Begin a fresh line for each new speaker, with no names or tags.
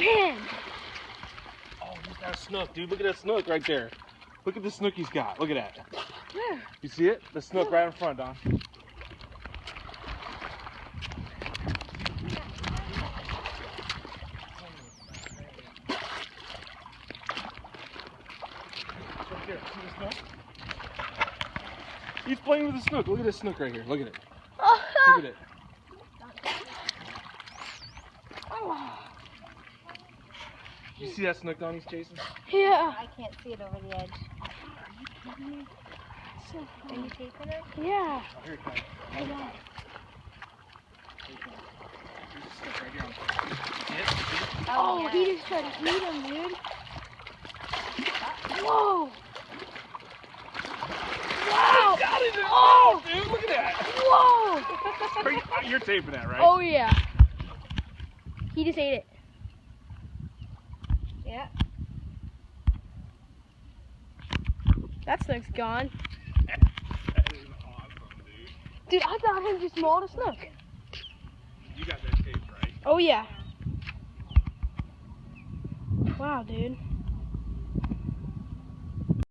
Man!
Oh, he's got a snook, dude. Look at that snook right there. Look at the snook he's got. Look at that.
Where?
You see it? The snook right in front, Don. Right there. See the snook? He's playing with the snook. Look at this snook right here. Look at it. Look at it. You see that snook Don he's chasing?
Yeah.
I can't see it over the edge. Are you chasing it?
Yeah.
Oh, here it comes.
Hold on.
Here's the snook right here on the See it? See it?
Oh,
yeah.
he just tried to eat him, dude. Whoa! Wow!
Got it!
Oh!
Dude, look at that!
Whoa!
You're taping that, right?
Oh yeah. He just ate it.
Yeah.
That snook's gone.
That is awesome, dude.
Dude, I thought him just mauled a snook.
You got that taped, right?
Oh yeah. Wow, dude.